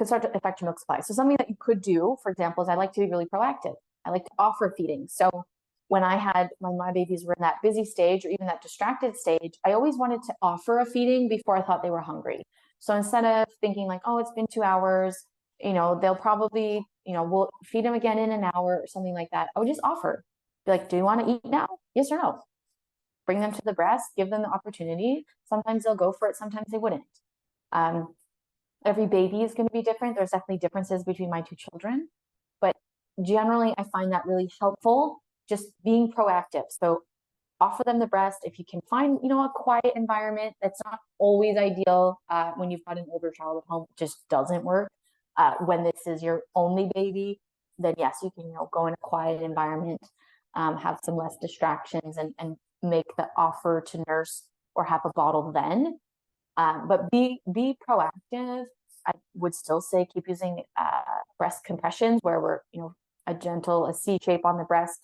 start to affect your milk supply. So something that you could do, for example, is I like to be really proactive. I like to offer feeding. So when my babies were in that busy stage or even that distracted stage, I always wanted to offer a feeding before I thought they were hungry. So instead of thinking like, oh, it's been 2 hours, you know, they'll probably, you know, we'll feed them again in an hour or something like that. I would just offer, be like, do you want to eat now? Yes or no? Bring them to the breast, give them the opportunity. Sometimes they'll go for it, sometimes they wouldn't. Every baby is going to be different. There's definitely differences between my two children, but generally I find that really helpful, just being proactive. So offer them the breast. If you can find, you know, a quiet environment, that's not always ideal when you've got an older child at home, it just doesn't work. When this is your only baby, then yes, you can, you know, go in a quiet environment, have some less distractions and make the offer to nurse or have a bottle then. But be proactive. I would still say keep using breast compressions where we're, you know, a C shape on the breast,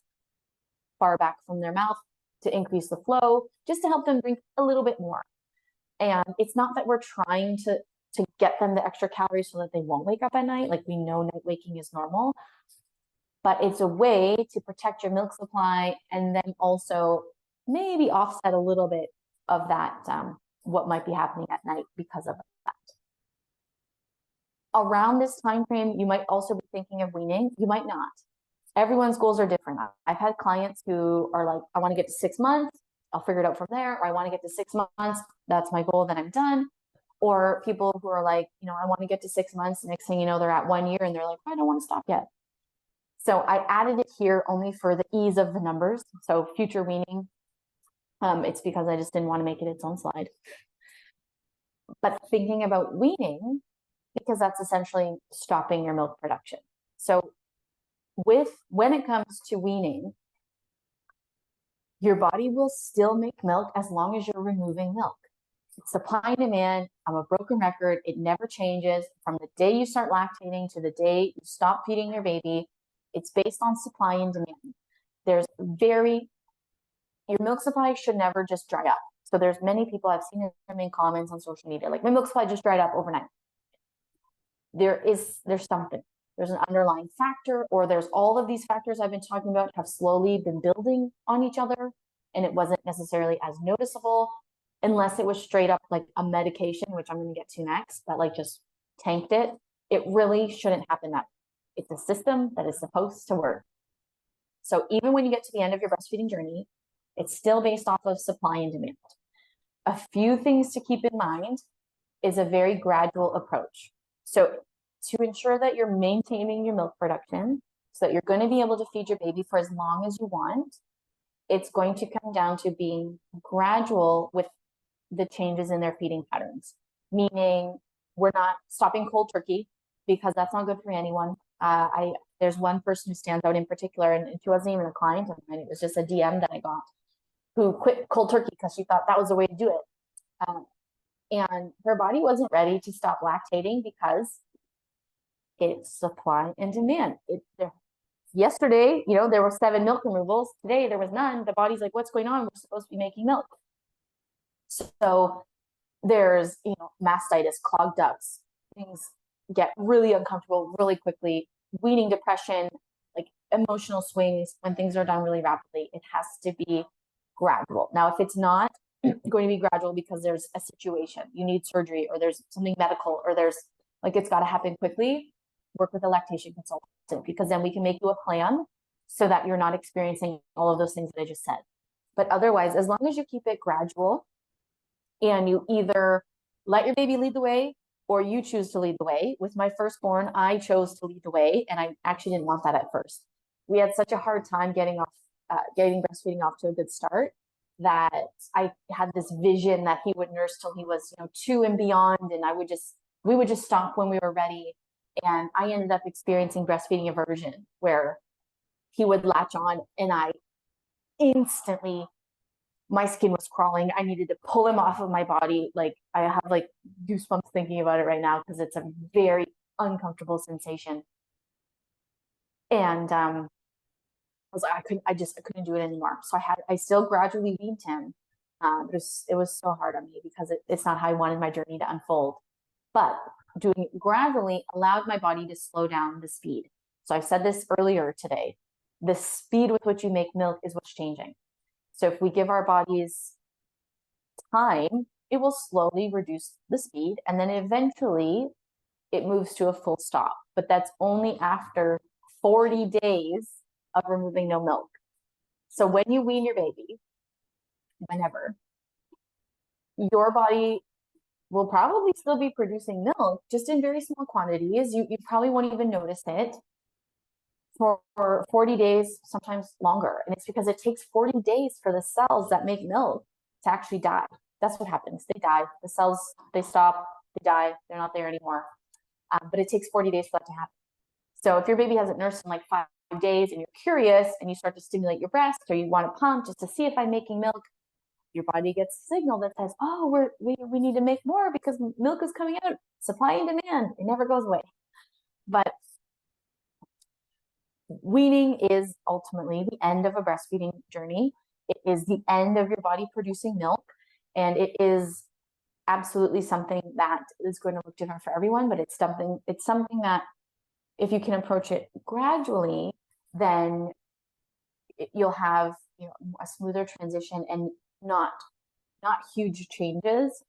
far back from their mouth to increase the flow, just to help them drink a little bit more. And it's not that we're trying to get them the extra calories so that they won't wake up at night. Like, we know night waking is normal, but it's a way to protect your milk supply and then also maybe offset a little bit of that, what might be happening at night because of that. Around this time frame, you might also be thinking of weaning. You might not. Everyone's goals are different. I've had clients who are like, I want to get to 6 months, I'll figure it out from there, or I want to get to 6 months, that's my goal, then I'm done. Or people who are like, you know, I want to get to 6 months, next thing you know, they're at 1 year and they're like, I don't want to stop yet. So I added it here only for the ease of the numbers. So future weaning, it's because I just didn't want to make it its own slide. But thinking about weaning, because that's essentially stopping your milk production. So when it comes to weaning, your body will still make milk as long as you're removing milk. It's supply and demand. I'm a broken record. It never changes from the day you start lactating to the day you stop feeding your baby. It's based on supply and demand. Your milk supply should never just dry up. So there's many people, I've seen them in comments on social media, like, my milk supply just dried up overnight. There's something. There's an underlying factor, or there's all of these factors I've been talking about have slowly been building on each other, and it wasn't necessarily as noticeable unless it was straight up like a medication, which I'm going to get to next, that like just tanked it. It really shouldn't happen that way. It's a system that is supposed to work. So even when you get to the end of your breastfeeding journey, it's still based off of supply and demand. A few things to keep in mind is a very gradual approach. So to ensure that you're maintaining your milk production so that you're going to be able to feed your baby for as long as you want, it's going to come down to being gradual with the changes in their feeding patterns. Meaning, we're not stopping cold turkey because that's not good for anyone. There's one person who stands out in particular, and she wasn't even a client of mine. It was just a DM that I got, who quit cold turkey because she thought that was the way to do it. And her body wasn't ready to stop lactating because It's supply and demand. Yesterday, there were 7 milk removals. Today, there was none. The body's like, what's going on? We're supposed to be making milk. So there's, mastitis, clogged ducts. Things get really uncomfortable really quickly. Weaning depression, like emotional swings when things are done really rapidly. It has to be gradual. Now, if it's not going to be gradual because there's a situation, you need surgery, or there's something medical, or there's it's got to happen quickly, work with a lactation consultant, because then we can make you a plan so that you're not experiencing all of those things that I just said. But otherwise, as long as you keep it gradual and you either let your baby lead the way or you choose to lead the way. With my firstborn, I chose to lead the way, and I actually didn't want that at first. We had such a hard time getting breastfeeding off to a good start that I had this vision that he would nurse till he was 2 and beyond, and we would just stop when we were ready. And I ended up experiencing breastfeeding aversion, where he would latch on and I instantly, my skin was crawling. I needed to pull him off of my body. Like, I have goosebumps thinking about it right now, because it's a very uncomfortable sensation. And I was like, I couldn't do it anymore. So I still gradually weaned him. It was so hard on me because it's not how I wanted my journey to unfold. But doing it gradually allowed my body to slow down the speed. So I said this earlier today, the speed with which you make milk is what's changing. So if we give our bodies time, it will slowly reduce the speed, and then eventually it moves to a full stop. But that's only after 40 days of removing no milk. So when you wean your baby, whenever, your body will probably still be producing milk, just in very small quantities. You probably won't even notice it for 40 days, sometimes longer. And it's because it takes 40 days for the cells that make milk to actually die. That's what happens. They die. The cells, they stop, they die. They're not there anymore. But it takes 40 days for that to happen. So if your baby hasn't nursed in 5 days and you're curious and you start to stimulate your breast, or you want to pump just to see if I'm making milk, your body gets a signal that says, oh, we need to make more because milk is coming out. Supply and demand. It never goes away. But weaning is ultimately the end of a breastfeeding journey. It is the end of your body producing milk, and it is absolutely something that is going to look different for everyone, but it's something that if you can approach it gradually, then you'll have a smoother transition and not huge changes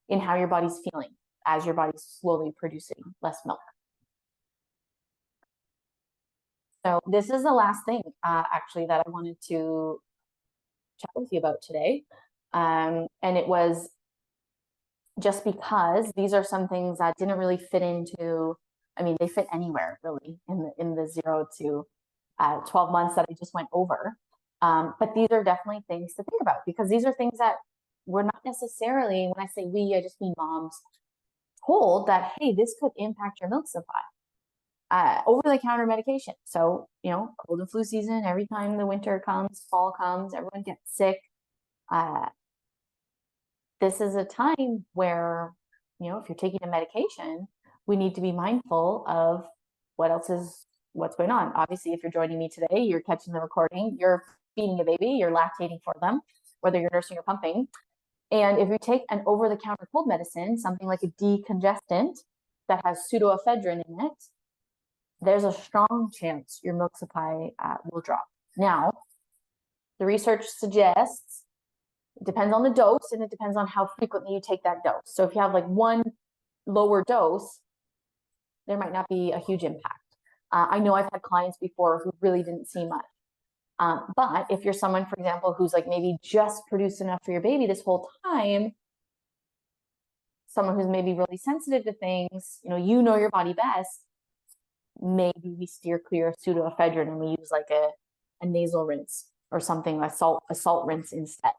in how your body's feeling as your body's slowly producing less milk. So this is the last thing actually that I wanted to chat with you about today. And it was just because these are some things that didn't really fit into, they fit anywhere really in the 0 to 12 months that I just went over. But these are definitely things to think about, because these are things that we're not necessarily, when I say we, I just mean moms, told that, hey, this could impact your milk supply. Over-the-counter medication. So, cold and flu season, every time the winter comes, fall comes, everyone gets sick. This is a time where, if you're taking a medication, we need to be mindful of what's going on. Obviously, if you're joining me today, you're catching the recording, you're feeding a baby, you're lactating for them, whether you're nursing or pumping. And if you take an over-the-counter cold medicine, something like a decongestant that has pseudoephedrine in it, there's a strong chance your milk supply will drop. Now, the research suggests it depends on the dose, and it depends on how frequently you take that dose. So if you have one lower dose, there might not be a huge impact. I know I've had clients before who really didn't see much. But if you're someone, for example, who's maybe just produced enough for your baby this whole time, someone who's maybe really sensitive to things, your body best, maybe we steer clear of pseudoephedrine and we use a nasal rinse or something, a salt rinse instead.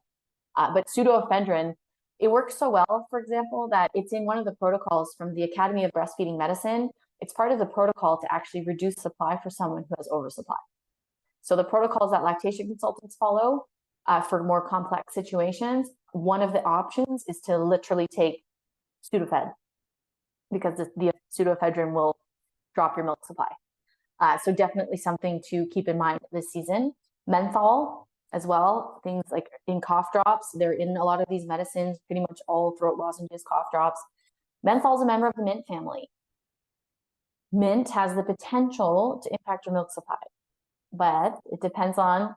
But pseudoephedrine, it works so well, for example, that it's in one of the protocols from the Academy of Breastfeeding Medicine. It's part of the protocol to actually reduce supply for someone who has oversupply. So the protocols that lactation consultants follow for more complex situations, one of the options is to literally take Sudafed, because the pseudoephedrine will drop your milk supply. So definitely something to keep in mind this season. Menthol as well, things like in cough drops, they're in a lot of these medicines, pretty much all throat lozenges, cough drops. Menthol is a member of the mint family. Mint has the potential to impact your milk supply, but it depends on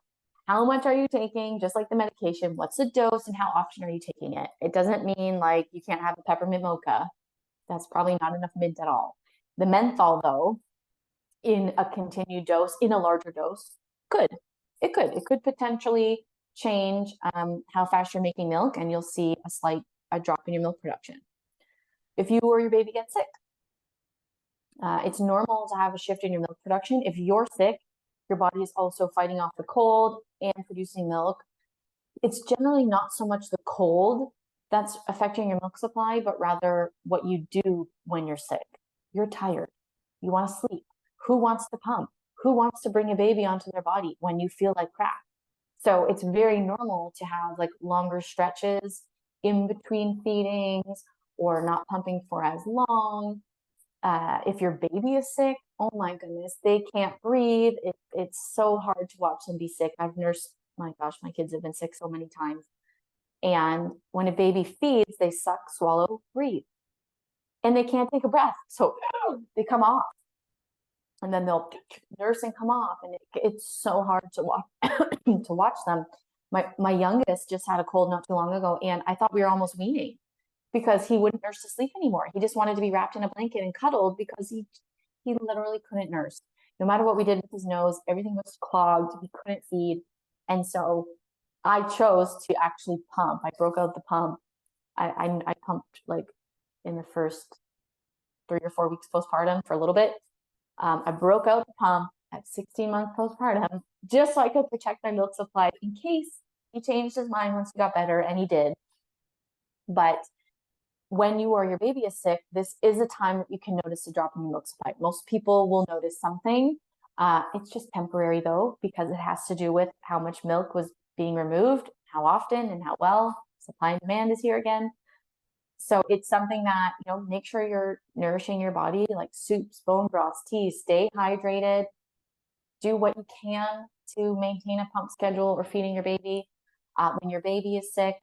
how much are you taking, just like the medication, what's the dose and how often are you taking it? It doesn't mean like you can't have a peppermint mocha. That's probably not enough mint at all. The menthol, though, in a continued dose, in a larger dose, it could potentially change how fast you're making milk, and you'll see a drop in your milk production. If you or your baby get sick, it's normal to have a shift in your milk production. If you're sick, your body is also fighting off the cold and producing milk. It's generally not so much the cold that's affecting your milk supply, but rather what you do when you're sick. You're tired. You want to sleep. Who wants to pump? Who wants to bring a baby onto their body when you feel like crap? So it's very normal to have like longer stretches in between feedings or not pumping for as long. If your baby is sick, oh my goodness, they can't breathe. It's so hard to watch them be sick. I've nursed, my gosh, my kids have been sick so many times. And when a baby feeds, they suck, swallow, breathe. And they can't take a breath. So they come off. And then they'll nurse and come off. And it's so hard to watch to watch them. My youngest just had a cold not too long ago, and I thought we were almost weaning because he wouldn't nurse to sleep anymore. He just wanted to be wrapped in a blanket and cuddled because he literally couldn't nurse. No matter what we did with his nose, everything was clogged. He couldn't feed. And so I chose to actually pump. I broke out the pump. I pumped like in the first 3 or 4 weeks postpartum for a little bit. I broke out the pump at 16 months postpartum just so I could protect my milk supply in case he changed his mind once he got better, and he did. But when you or your baby is sick, this is a time that you can notice a drop in your milk supply. Most people will notice something. It's just temporary though, because it has to do with how much milk was being removed, how often and how well. Supply and demand is here again. So it's something that, make sure you're nourishing your body, like soups, bone broths, teas, stay hydrated, do what you can to maintain a pump schedule or feeding your baby. When your baby is sick,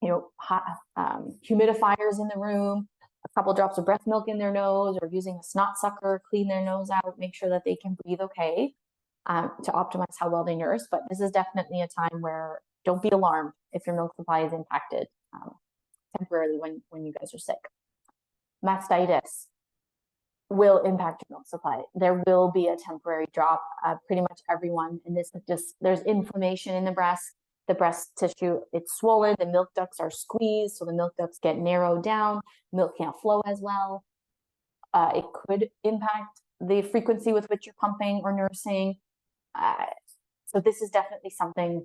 humidifiers in the room, a couple drops of breast milk in their nose, or using a snot sucker, clean their nose out, make sure that they can breathe okay, to optimize how well they nurse. But this is definitely a time where don't be alarmed if your milk supply is impacted temporarily when you guys are sick. Mastitis will impact your milk supply. There will be a temporary drop. Pretty much everyone, and this is just, there's inflammation in the breast tissue, it's swollen, the milk ducts are squeezed, so the milk ducts get narrowed down, milk can't flow as well. It could impact the frequency with which you're pumping or nursing. So this is definitely something,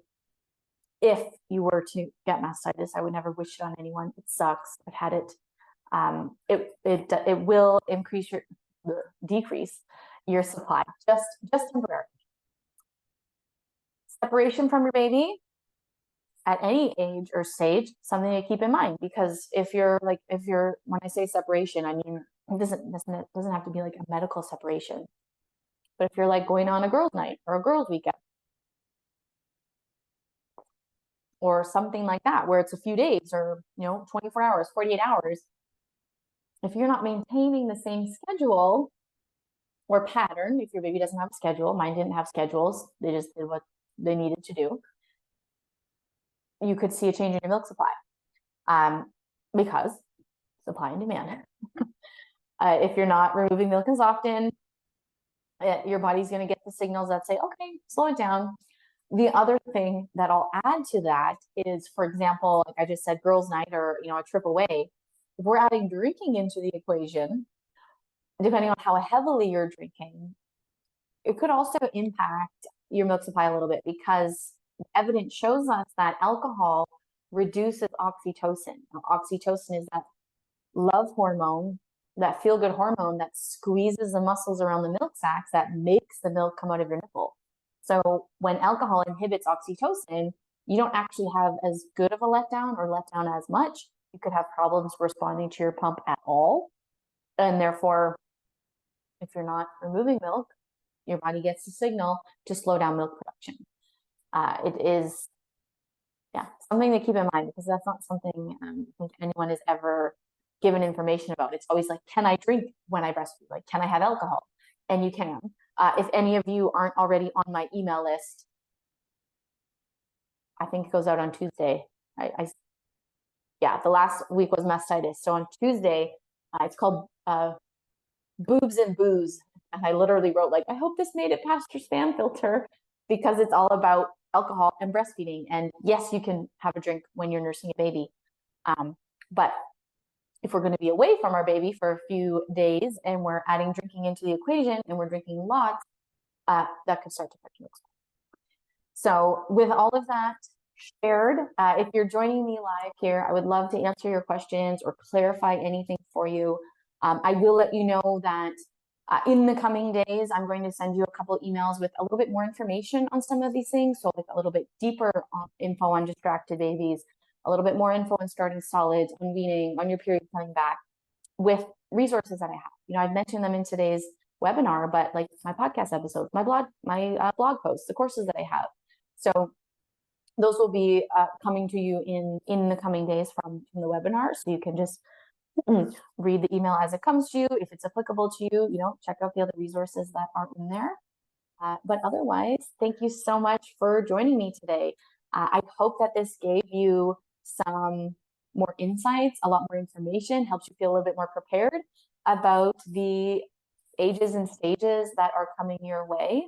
if you were to get mastitis, I would never wish it on anyone. It sucks. I've had it. It will decrease your supply, just temporarily. Separation from your baby at any age or stage, something to keep in mind, because if you're when I say separation, I mean, it doesn't have to be like a medical separation, but if you're like going on a girls' night or a girls' weekend or something like that, where it's a few days or 24 hours, 48 hours, if you're not maintaining the same schedule or pattern, if your baby doesn't have a schedule, mine didn't have schedules, they just did what they needed to do, you could see a change in your milk supply, because supply and demand. If you're not removing milk as often, your body's going to get the signals that say, okay, slow it down. The other thing that I'll add to that is, for example, like I just said, girls' night or a trip away, if we're adding drinking into the equation, depending on how heavily you're drinking, it could also impact your milk supply a little bit, because evidence shows us that alcohol reduces oxytocin. Now, oxytocin is that love hormone, that feel-good hormone that squeezes the muscles around the milk sacs that makes the milk come out of your nipple. So when alcohol inhibits oxytocin, you don't actually have as good of a letdown or letdown as much. You could have problems responding to your pump at all. And therefore, if you're not removing milk, your body gets the signal to slow down milk production. It is, something to keep in mind, because that's not something I think anyone has ever given information about. It's always like, can I drink when I breastfeed? Like, can I have alcohol? And you can. If any of you aren't already on my email list, I think it goes out on Tuesday. The last week was mastitis. So on Tuesday, it's called Boobs and Booze. And I literally wrote, like, I hope this made it past your spam filter, because it's all about alcohol and breastfeeding. And yes, you can have a drink when you're nursing a baby. But if we're going to be away from our baby for a few days and we're adding drinking into the equation and we're drinking lots, that could start to affect milk supply. So with all of that shared, if you're joining me live here, I would love to answer your questions or clarify anything for you. I will let you know that in the coming days, I'm going to send you a couple emails with a little bit more information on some of these things. So like a little bit deeper info on distracted babies, a little bit more info on starting solids, on weaning, on your period coming back, with resources that I have. I've mentioned them in today's webinar, but like my podcast episodes, my blog posts, the courses that I have. So those will be coming to you in the coming days from the webinar. So you can just read the email as it comes to you. If it's applicable to you, check out the other resources that are in there. But otherwise, thank you so much for joining me today. I hope that this gave you some more insights, a lot more information, helps you feel a little bit more prepared about the ages and stages that are coming your way.